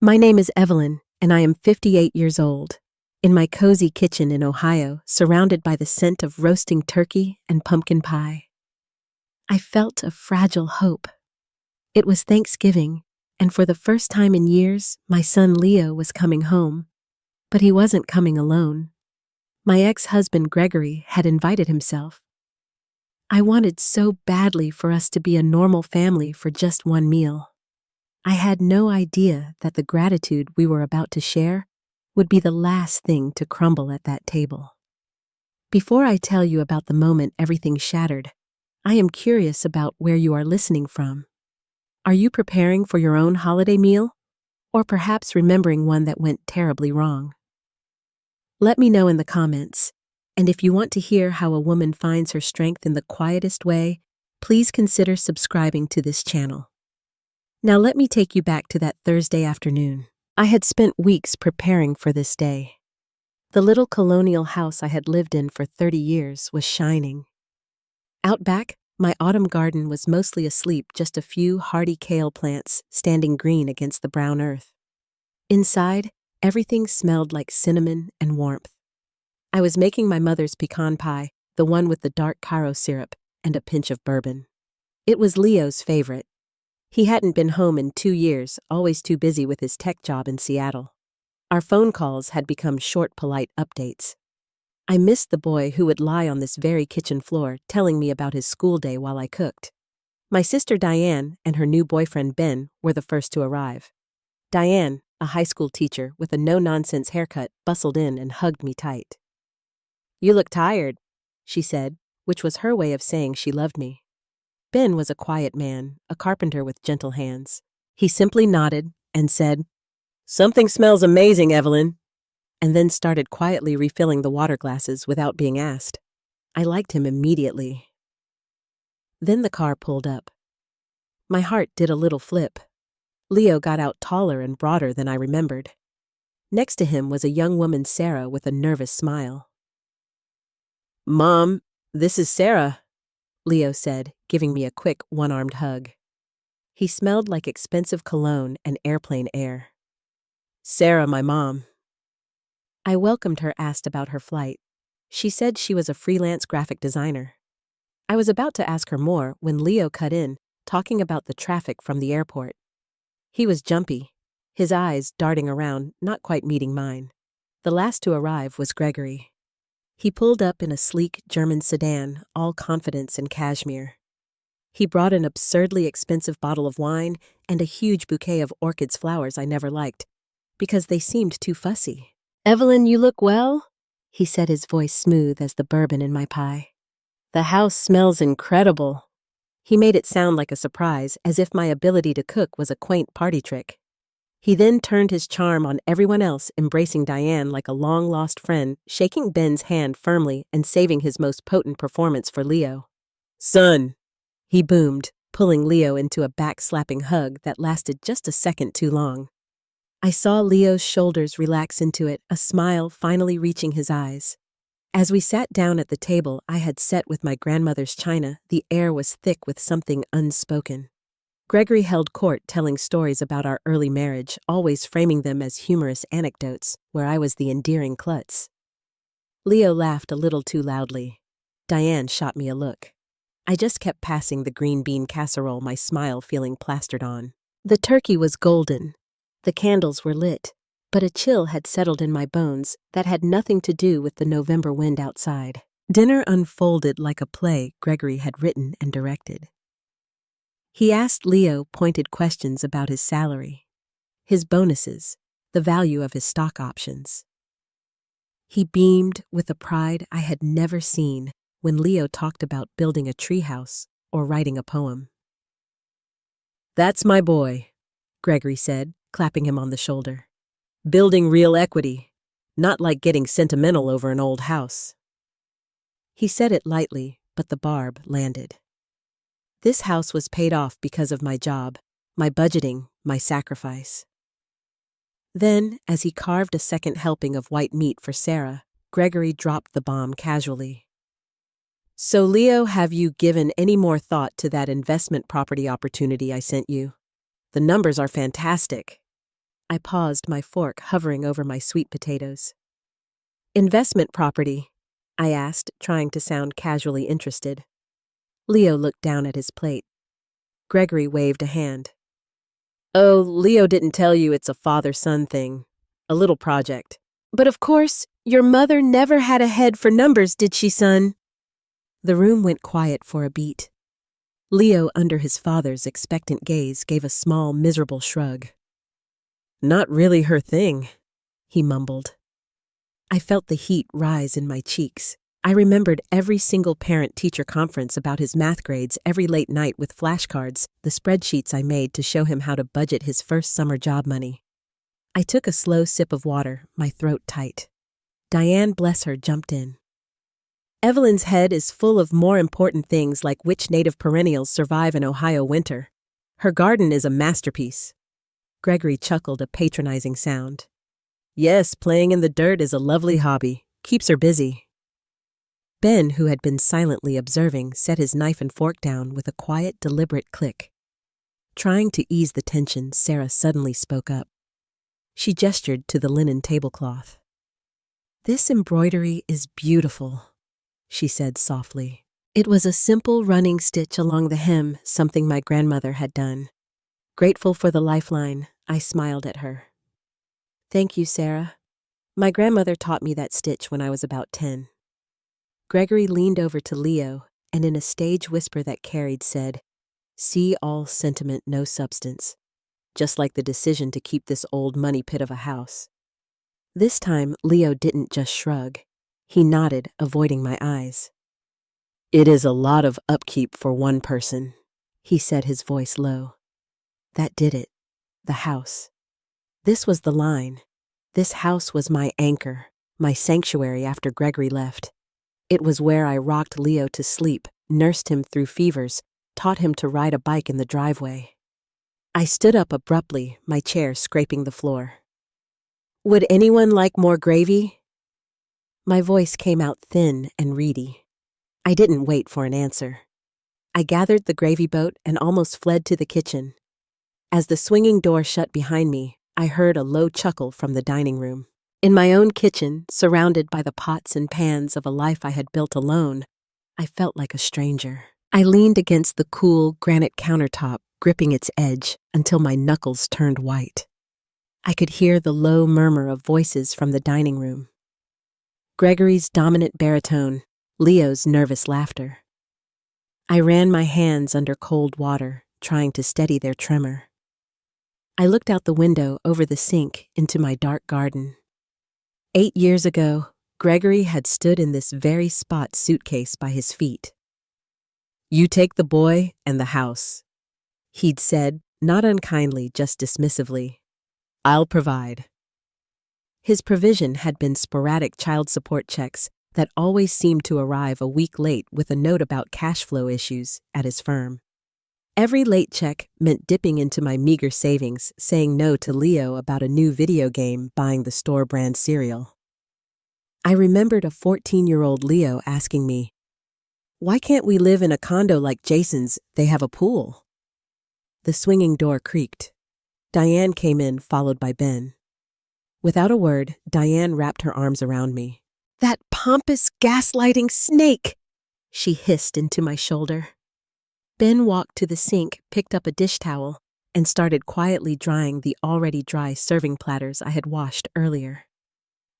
My name is Evelyn, and I am 58 years old. In my cozy kitchen in Ohio, surrounded by the scent of roasting turkey and pumpkin pie. I felt a fragile hope. It was Thanksgiving, and for the first time in years, my son Leo was coming home. But he wasn't coming alone. My ex-husband Gregory had invited himself. I wanted so badly for us to be a normal family for just one meal. I had no idea that the gratitude we were about to share would be the last thing to crumble at that table. Before I tell you about the moment everything shattered, I am curious about where you are listening from. Are you preparing for your own holiday meal? Or perhaps remembering one that went terribly wrong? Let me know in the comments. And if you want to hear how a woman finds her strength in the quietest way, please consider subscribing to this channel. Now let me take you back to that Thursday afternoon. I had spent weeks preparing for this day. The little colonial house I had lived in for 30 years was shining. Out back, my autumn garden was mostly asleep, just a few hardy kale plants standing green against the brown earth. Inside, everything smelled like cinnamon and warmth. I was making my mother's pecan pie, the one with the dark Cairo syrup and a pinch of bourbon. It was Leo's favorite. He hadn't been home in 2 years, always too busy with his tech job in Seattle. Our phone calls had become short, polite updates. I missed the boy who would lie on this very kitchen floor telling me about his school day while I cooked. My sister Diane and her new boyfriend Ben were the first to arrive. Diane, a high school teacher with a no-nonsense haircut, bustled in and hugged me tight. "You look tired," she said, which was her way of saying she loved me. Ben was a quiet man, a carpenter with gentle hands. He simply nodded and said, "Something smells amazing, Evelyn," and then started quietly refilling the water glasses without being asked. I liked him immediately. Then the car pulled up. My heart did a little flip. Leo got out taller and broader than I remembered. Next to him was a young woman, Sarah, with a nervous smile. "Mom, this is Sarah," Leo said, giving me a quick one-armed hug. He smelled like expensive cologne and airplane air. "Sarah, my mom." I welcomed her, asked about her flight. She said she was a freelance graphic designer. I was about to ask her more when Leo cut in, talking about the traffic from the airport. He was jumpy, his eyes darting around, not quite meeting mine. The last to arrive was Gregory. He pulled up in a sleek German sedan, all confidence and cashmere. He brought an absurdly expensive bottle of wine and a huge bouquet of orchids, flowers I never liked, because they seemed too fussy. "Evelyn, you look well," he said, his voice smooth as the bourbon in my pie. "The house smells incredible." He made it sound like a surprise, as if my ability to cook was a quaint party trick. He then turned his charm on everyone else, embracing Diane like a long-lost friend, shaking Ben's hand firmly and saving his most potent performance for Leo. "Son," he boomed, pulling Leo into a back-slapping hug that lasted just a second too long. I saw Leo's shoulders relax into it, a smile finally reaching his eyes. As we sat down at the table I had set with my grandmother's china, the air was thick with something unspoken. Gregory held court, telling stories about our early marriage, always framing them as humorous anecdotes, where I was the endearing klutz. Leo laughed a little too loudly. Diane shot me a look. I just kept passing the green bean casserole, my smile feeling plastered on. The turkey was golden. The candles were lit, but a chill had settled in my bones that had nothing to do with the November wind outside. Dinner unfolded like a play Gregory had written and directed. He asked Leo pointed questions about his salary, his bonuses, the value of his stock options. He beamed with a pride I had never seen when Leo talked about building a treehouse or writing a poem. "That's my boy," Gregory said, clapping him on the shoulder. "Building real equity, not like getting sentimental over an old house." He said it lightly, but the barb landed. This house was paid off because of my job, my budgeting, my sacrifice. Then, as he carved a second helping of white meat for Sarah, Gregory dropped the bomb casually. "So, Leo, have you given any more thought to that investment property opportunity I sent you? The numbers are fantastic." I paused, my fork hovering over my sweet potatoes. Investment property, I asked, trying to sound casually interested. Leo looked down at his plate. Gregory waved a hand. Oh, Leo didn't tell you it's a father-son thing. A little project. But of course, your mother never had a head for numbers, did she, son? The room went quiet for a beat. Leo, under his father's expectant gaze, gave a small, miserable shrug. Not really her thing, he mumbled. I felt the heat rise in my cheeks. I remembered every single parent-teacher conference about his math grades every late night with flashcards, the spreadsheets I made to show him how to budget his first summer job money. I took a slow sip of water, my throat tight. Diane, bless her, jumped in. Evelyn's head is full of more important things like which native perennials survive an Ohio winter. Her garden is a masterpiece. Gregory chuckled, a patronizing sound. Yes, playing in the dirt is a lovely hobby. Keeps her busy. Ben, who had been silently observing, set his knife and fork down with a quiet, deliberate click. Trying to ease the tension, Sarah suddenly spoke up. She gestured to the linen tablecloth. This embroidery is beautiful, she said softly. It was a simple running stitch along the hem, something my grandmother had done. Grateful for the lifeline, I smiled at her. Thank you, Sarah. My grandmother taught me that stitch when I was about 10. Gregory leaned over to Leo and in a stage whisper that carried said, See all sentiment, no substance. Just like the decision to keep this old money pit of a house. This time, Leo didn't just shrug. He nodded, avoiding my eyes. It is a lot of upkeep for one person, he said, his voice low. That did it. The house. This was the line. This house was my anchor, my sanctuary after Gregory left. It was where I rocked Leo to sleep, nursed him through fevers, taught him to ride a bike in the driveway. I stood up abruptly, my chair scraping the floor. Would anyone like more gravy? My voice came out thin and reedy. I didn't wait for an answer. I gathered the gravy boat and almost fled to the kitchen. As the swinging door shut behind me, I heard a low chuckle from the dining room. In my own kitchen, surrounded by the pots and pans of a life I had built alone, I felt like a stranger. I leaned against the cool granite countertop, gripping its edge until my knuckles turned white. I could hear the low murmur of voices from the dining room. Gregory's dominant baritone, Leo's nervous laughter. I ran my hands under cold water, trying to steady their tremor. I looked out the window over the sink into my dark garden. 8 years ago, Gregory had stood in this very spot, suitcase by his feet. You take the boy and the house, he'd said, not unkindly, just dismissively. I'll provide. His provision had been sporadic child support checks that always seemed to arrive a week late with a note about cash flow issues at his firm. Every late check meant dipping into my meager savings, saying no to Leo about a new video game, buying the store brand cereal. I remembered a 14-year-old Leo asking me, Why can't we live in a condo like Jason's? They have a pool. The swinging door creaked. Diane came in, followed by Ben. Without a word, Diane wrapped her arms around me. That pompous, gaslighting snake! She hissed into my shoulder. Ben walked to the sink, picked up a dish towel, and started quietly drying the already dry serving platters I had washed earlier.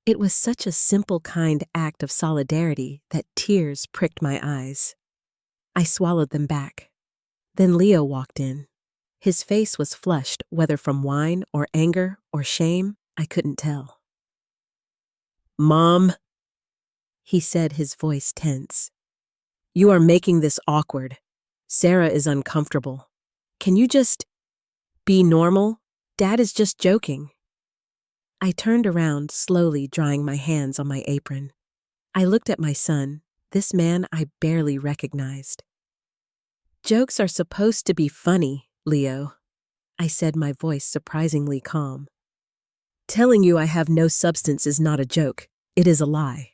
It was such a simple, kind act of solidarity that tears pricked my eyes. I swallowed them back. Then Leo walked in. His face was flushed, whether from wine or anger or shame, I couldn't tell. Mom, he said, his voice tense. You are making this awkward. Sarah is uncomfortable. Can you just be normal? Dad is just joking. I turned around, slowly drying my hands on my apron. I looked at my son, this man I barely recognized. Jokes are supposed to be funny, Leo, I said, my voice surprisingly calm. Telling you I have no substance is not a joke. It is a lie.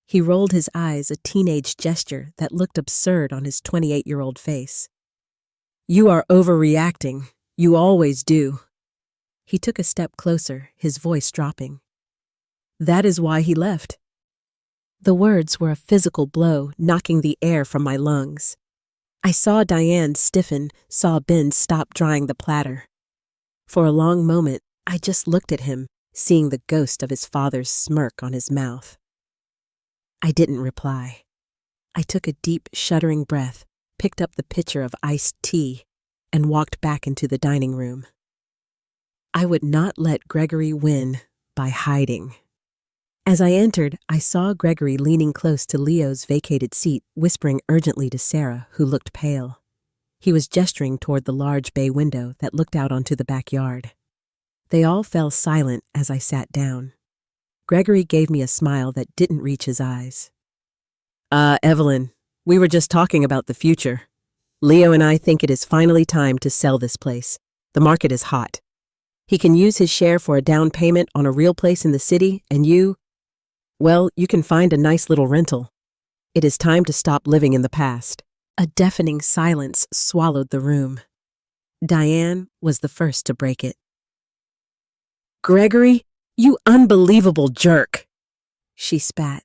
He rolled his eyes, a teenage gesture that looked absurd on his 28-year-old face. You are overreacting. You always do. He took a step closer, his voice dropping. That is why he left. The words were a physical blow, knocking the air from my lungs. I saw Diane stiffen, saw Ben stop drying the platter. For a long moment, I just looked at him, seeing the ghost of his father's smirk on his mouth. I didn't reply. I took a deep, shuddering breath, picked up the pitcher of iced tea, and walked back into the dining room. I would not let Gregory win by hiding. As I entered, I saw Gregory leaning close to Leo's vacated seat, whispering urgently to Sarah, who looked pale. He was gesturing toward the large bay window that looked out onto the backyard. They all fell silent as I sat down. Gregory gave me a smile that didn't reach his eyes. Evelyn, we were just talking about the future. Leo and I think it is finally time to sell this place. The market is hot. He can use his share for a down payment on a real place in the city, and you can find a nice little rental. It is time to stop living in the past. A deafening silence swallowed the room. Diane was the first to break it. Gregory, you unbelievable jerk, she spat.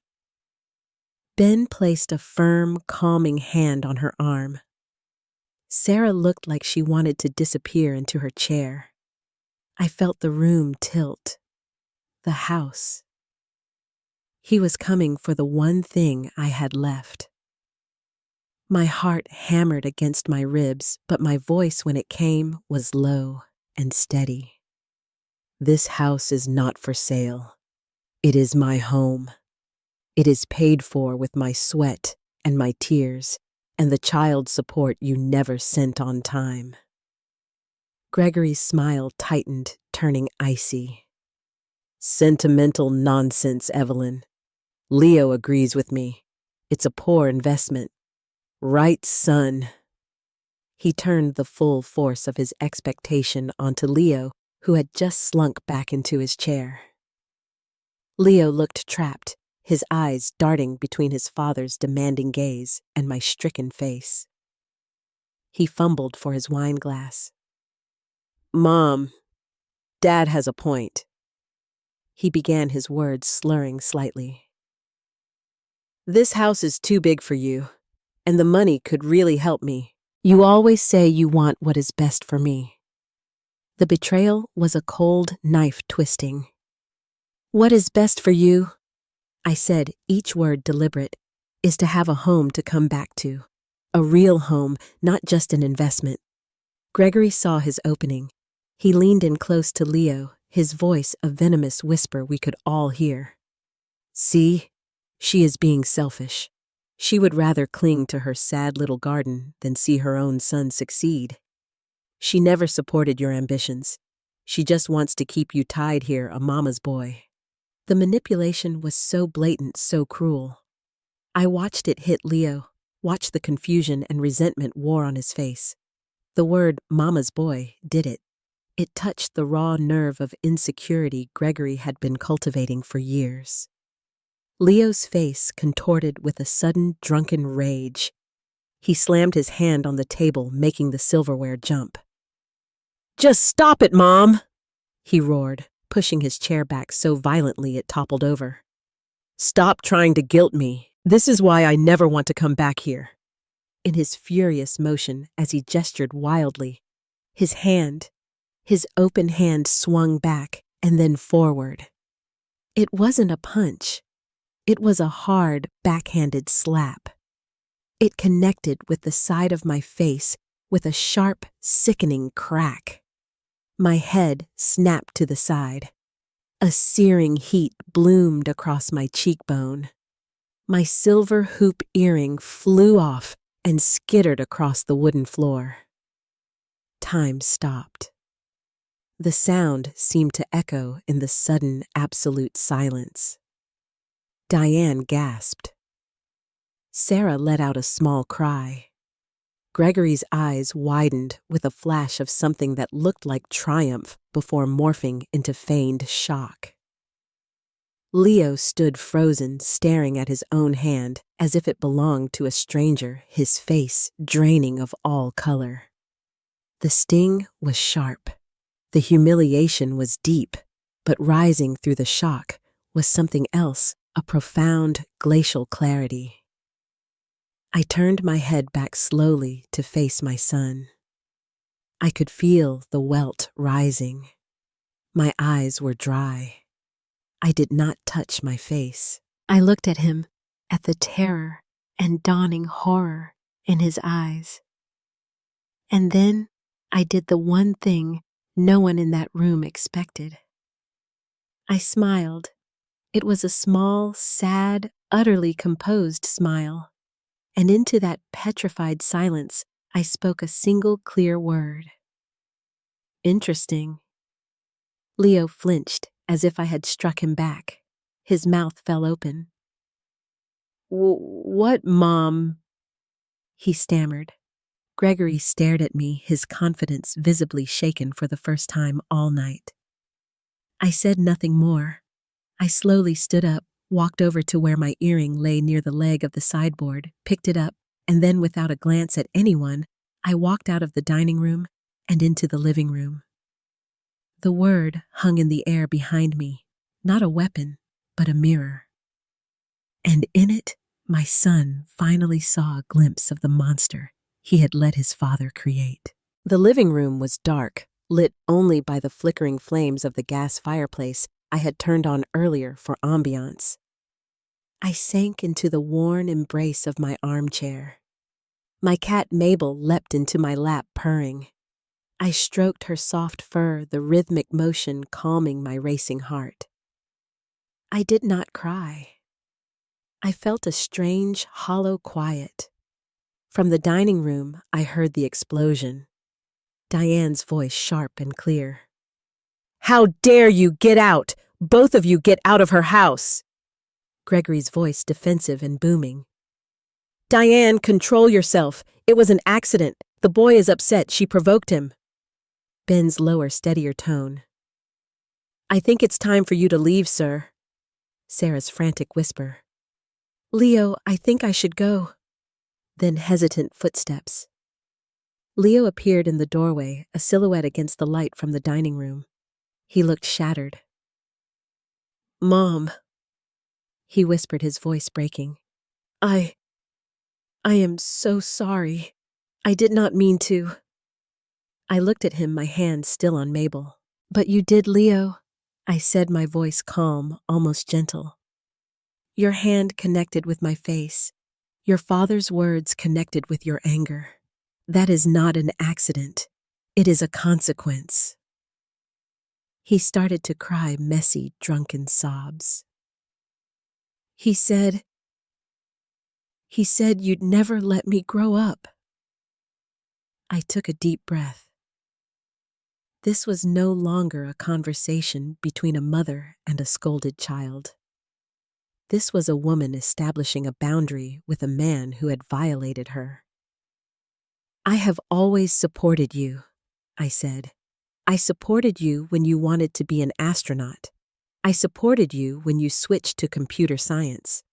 Ben placed a firm, calming hand on her arm. Sarah looked like she wanted to disappear into her chair. I felt the room tilt. The house. He was coming for the one thing I had left. My heart hammered against my ribs, but my voice when it came was low and steady. This house is not for sale. It is my home. It is paid for with my sweat and my tears and the child support you never sent on time. Gregory's smile tightened, turning icy. Sentimental nonsense, Evelyn. Leo agrees with me. It's a poor investment. Right, son. He turned the full force of his expectation onto Leo, who had just slunk back into his chair. Leo looked trapped, his eyes darting between his father's demanding gaze and my stricken face. He fumbled for his wine glass. Mom, Dad has a point. He began his words slurring slightly. This house is too big for you, and the money could really help me. You always say you want what is best for me. The betrayal was a cold knife twisting. What is best for you, I said, each word deliberate, is to have a home to come back to. A real home, not just an investment. Gregory saw his opening. He leaned in close to Leo, his voice a venomous whisper we could all hear. See, she is being selfish. She would rather cling to her sad little garden than see her own son succeed. She never supported your ambitions. She just wants to keep you tied here, a mama's boy. The manipulation was so blatant, so cruel. I watched it hit Leo, watched the confusion and resentment war on his face. The word mama's boy did it. It touched the raw nerve of insecurity Gregory had been cultivating for years. Leo's face contorted with a sudden drunken rage. He slammed his hand on the table, making the silverware jump. Just stop it, Mom! He roared, pushing his chair back so violently it toppled over. Stop trying to guilt me. This is why I never want to come back here. In his furious motion, as he gestured wildly, his open hand swung back and then forward. It wasn't a punch. It was a hard, backhanded slap. It connected with the side of my face with a sharp, sickening crack. My head snapped to the side. A searing heat bloomed across my cheekbone. My silver hoop earring flew off and skittered across the wooden floor. Time stopped. The sound seemed to echo in the sudden, absolute silence. Diane gasped. Sarah let out a small cry. Gregory's eyes widened with a flash of something that looked like triumph before morphing into feigned shock. Leo stood frozen, staring at his own hand as if it belonged to a stranger, his face draining of all color. The sting was sharp. The humiliation was deep, but rising through the shock was something else, a profound, glacial clarity. I turned my head back slowly to face my son. I could feel the welt rising. My eyes were dry. I did not touch my face. I looked at him, at the terror and dawning horror in his eyes. And then I did the one thing no one in that room expected. I smiled. It was a small, sad, utterly composed smile. And into that petrified silence, I spoke a single clear word. Interesting. Leo flinched as if I had struck him back. His mouth fell open. What, Mom? He stammered. Gregory stared at me, his confidence visibly shaken for the first time all night. I said nothing more. I slowly stood up, walked over to where my earring lay near the leg of the sideboard, picked it up, and then without a glance at anyone, I walked out of the dining room and into the living room. The word hung in the air behind me, not a weapon, but a mirror. And in it, my son finally saw a glimpse of the monster he had let his father create. The living room was dark, lit only by the flickering flames of the gas fireplace I had turned on earlier for ambiance. I sank into the worn embrace of my armchair. My cat Mabel leapt into my lap purring. I stroked her soft fur, the rhythmic motion calming my racing heart. I did not cry. I felt a strange, hollow quiet. From the dining room, I heard the explosion. Diane's voice sharp and clear. "How dare you get out! Both of you get out of her house!" Gregory's voice defensive and booming. "Diane, control yourself. It was an accident. The boy is upset. She provoked him." Ben's lower, steadier tone. "I think it's time for you to leave, sir." Sarah's frantic whisper. "Leo, I think I should go." Then hesitant footsteps. Leo appeared in the doorway, a silhouette against the light from the dining room. He looked shattered. "Mom," he whispered, his voice breaking. I am so sorry. I did not mean to." I looked at him, my hand still on Mabel. "But you did, Leo," I said, my voice calm, almost gentle. "Your hand connected with my face. Your father's words connected with your anger. That is not an accident. It is a consequence." He started to cry messy, drunken sobs. He said you'd never let me grow up." I took a deep breath. This was no longer a conversation between a mother and a scolded child. This was a woman establishing a boundary with a man who had violated her. "I have always supported you," I said. "I supported you when you wanted to be an astronaut. I supported you when you switched to computer science.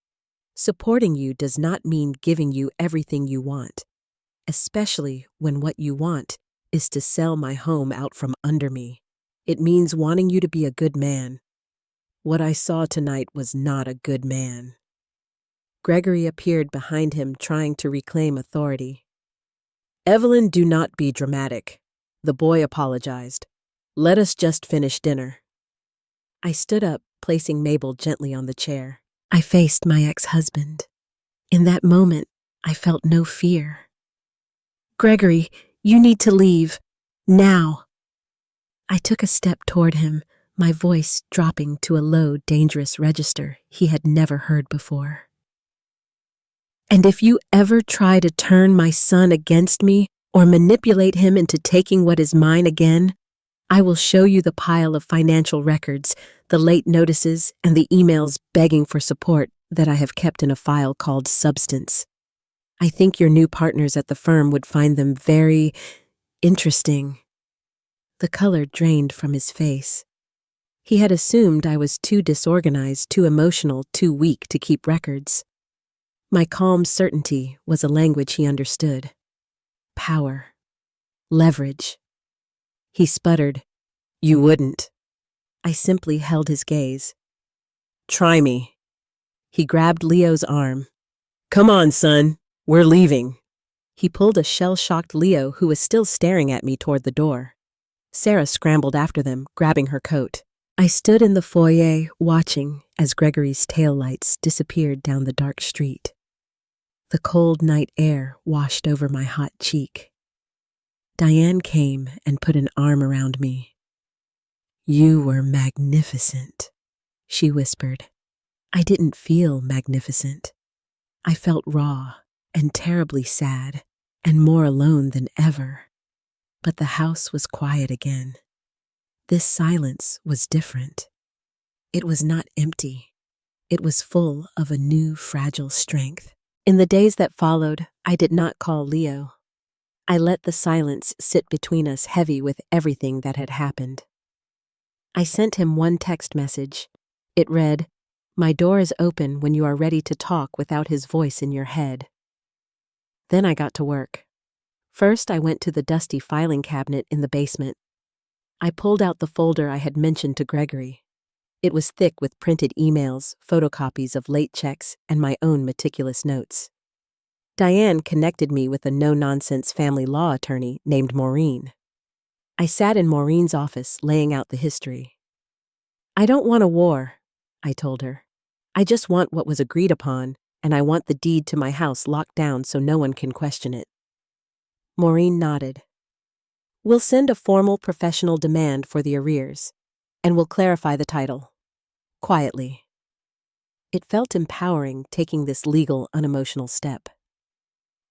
Supporting you does not mean giving you everything you want, especially when what you want is to sell my home out from under me. It means wanting you to be a good man. What I saw tonight was not a good man." Gregory appeared behind him, trying to reclaim authority. "Evelyn, do not be dramatic." The boy apologized. "Let us just finish dinner." I stood up, placing Mabel gently on the chair. I faced my ex-husband. In that moment, I felt no fear. "Gregory, you need to leave. Now." I took a step toward him, my voice dropping to a low, dangerous register he had never heard before. "And if you ever try to turn my son against me or manipulate him into taking what is mine again, I will show you the pile of financial records, the late notices, and the emails begging for support that I have kept in a file called Substance. I think your new partners at the firm would find them very interesting." The color drained from his face. He had assumed I was too disorganized, too emotional, too weak to keep records. My calm certainty was a language he understood. Power. Leverage. He sputtered. You wouldn't. I simply held his gaze. Try me. He grabbed Leo's arm. Come on, son. We're leaving. He pulled a shell-shocked Leo who was still staring at me toward the door. Sarah scrambled after them, grabbing her coat. I stood in the foyer, watching as Gregory's taillights disappeared down the dark street. The cold night air washed over my hot cheek. Diane came and put an arm around me. You were magnificent, she whispered. I didn't feel magnificent. I felt raw and terribly sad and more alone than ever. But the house was quiet again. This silence was different. It was not empty. It was full of a new, fragile strength. In the days that followed, I did not call Leo. I let the silence sit between us heavy with everything that had happened. I sent him one text message. It read, "My door is open when you are ready to talk without his voice in your head." Then I got to work. First, I went to the dusty filing cabinet in the basement. I pulled out the folder I had mentioned to Gregory. It was thick with printed emails, photocopies of late checks, and my own meticulous notes. Diane connected me with a no-nonsense family law attorney named Maureen. I sat in Maureen's office, laying out the history. I don't want a war, I told her. I just want what was agreed upon, and I want the deed to my house locked down so no one can question it. Maureen nodded. We'll send a formal professional demand for the arrears, and we'll clarify the title. Quietly. It felt empowering taking this legal, unemotional step.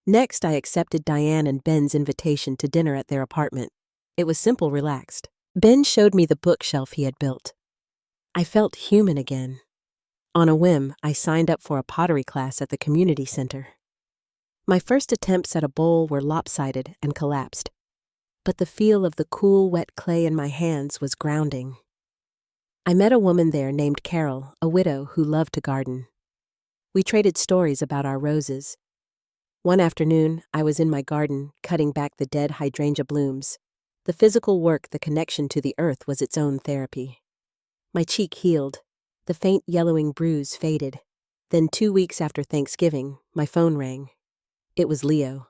Next, I accepted Diane and Ben's invitation to dinner at their apartment. It was simple, relaxed. Ben showed me the bookshelf he had built. I felt human again. On a whim, I signed up for a pottery class at the community center. My first attempts at a bowl were lopsided and collapsed, but the feel of the cool, wet clay in my hands was grounding. I met a woman there named Carol, a widow who loved to garden. We traded stories about our roses. One afternoon, I was in my garden, cutting back the dead hydrangea blooms. The physical work, the connection to the earth, was its own therapy. My cheek healed. The faint yellowing bruise faded. Then 2 weeks after Thanksgiving, my phone rang. It was Leo.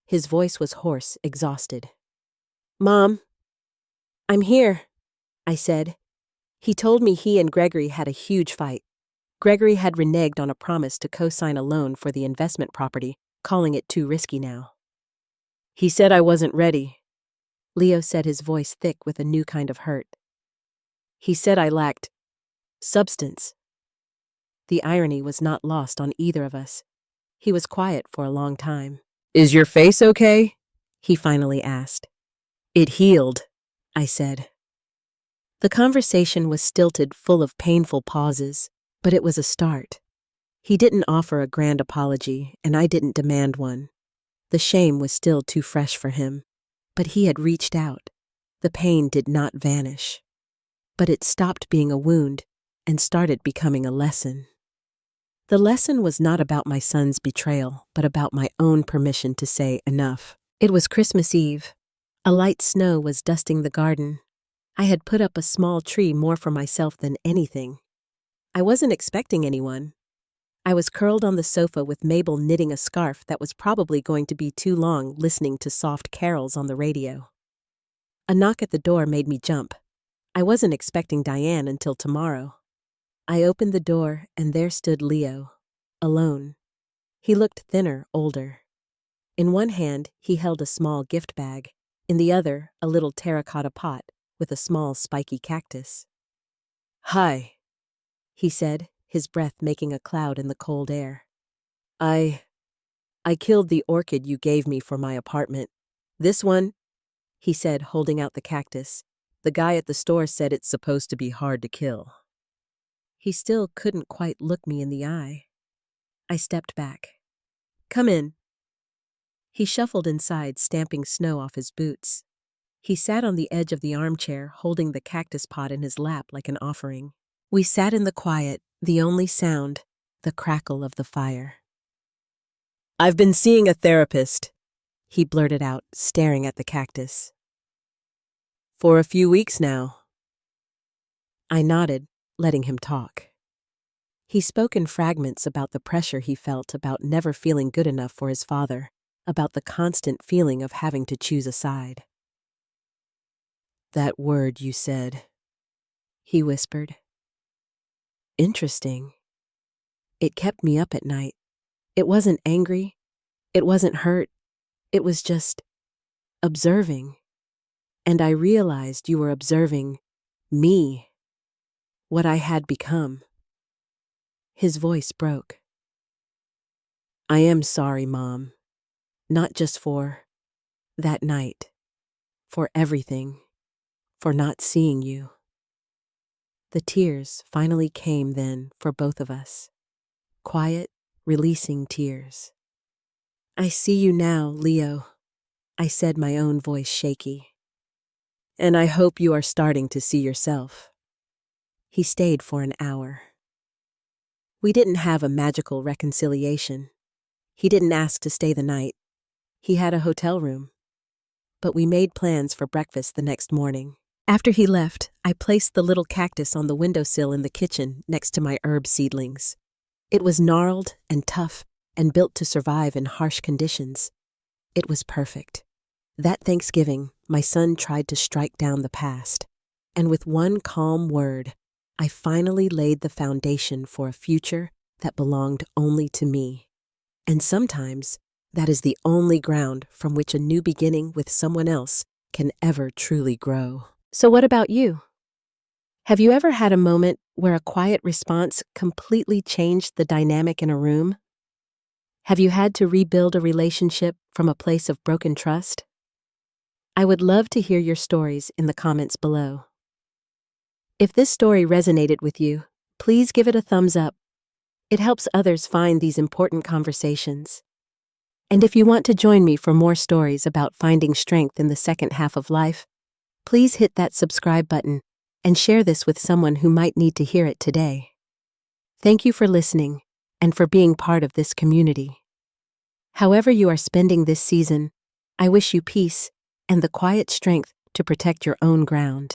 His voice was hoarse, exhausted. Mom, I'm here, I said. He told me he and Gregory had a huge fight. Gregory had reneged on a promise to co-sign a loan for the investment property, calling it too risky now. He said I wasn't ready. Leo said, his voice thick with a new kind of hurt. He said I lacked substance. The irony was not lost on either of us. He was quiet for a long time. Is your face okay? He finally asked. It healed, I said. The conversation was stilted, full of painful pauses, but it was a start. He didn't offer a grand apology, and I didn't demand one. The shame was still too fresh for him, but he had reached out. The pain did not vanish, but it stopped being a wound and started becoming a lesson. The lesson was not about my son's betrayal, but about my own permission to say enough. It was Christmas Eve. A light snow was dusting the garden. I had put up a small tree more for myself than anything. I wasn't expecting anyone. I was curled on the sofa with Mabel knitting a scarf that was probably going to be too long, listening to soft carols on the radio. A knock at the door made me jump. I wasn't expecting Diane until tomorrow. I opened the door, and there stood Leo, alone. He looked thinner, older. In one hand, he held a small gift bag. In the other, a little terracotta pot with a small spiky cactus. Hi, he said, his breath making a cloud in the cold air. I killed the orchid you gave me for my apartment. This one, he said, holding out the cactus. The guy at the store said it's supposed to be hard to kill. He still couldn't quite look me in the eye. I stepped back. Come in. He shuffled inside, stamping snow off his boots. He sat on the edge of the armchair, holding the cactus pot in his lap like an offering. We sat in the quiet, the only sound, the crackle of the fire. I've been seeing a therapist, he blurted out, staring at the cactus. For a few weeks now. I nodded, letting him talk. He spoke in fragments about the pressure he felt about never feeling good enough for his father, about the constant feeling of having to choose a side. That word you said, he whispered. Interesting. It kept me up at night. It wasn't angry. It wasn't hurt. It was just observing. And I realized you were observing me, what I had become. His voice broke. I am sorry, Mom. Not just for that night, for everything, for not seeing you. The tears finally came then for both of us. Quiet, releasing tears. I see you now, Leo, I said, my own voice shaky. And I hope you are starting to see yourself. He stayed for an hour. We didn't have a magical reconciliation. He didn't ask to stay the night. He had a hotel room. But we made plans for breakfast the next morning. After he left, I placed the little cactus on the windowsill in the kitchen next to my herb seedlings. It was gnarled and tough and built to survive in harsh conditions. It was perfect. That Thanksgiving, my son tried to strike down the past. And with one calm word, I finally laid the foundation for a future that belonged only to me. And sometimes, that is the only ground from which a new beginning with someone else can ever truly grow. So what about you? Have you ever had a moment where a quiet response completely changed the dynamic in a room? Have you had to rebuild a relationship from a place of broken trust? I would love to hear your stories in the comments below. If this story resonated with you, please give it a thumbs up. It helps others find these important conversations. And if you want to join me for more stories about finding strength in the second half of life, please hit that subscribe button and share this with someone who might need to hear it today. Thank you for listening and for being part of this community. However you are spending this season, I wish you peace and the quiet strength to protect your own ground.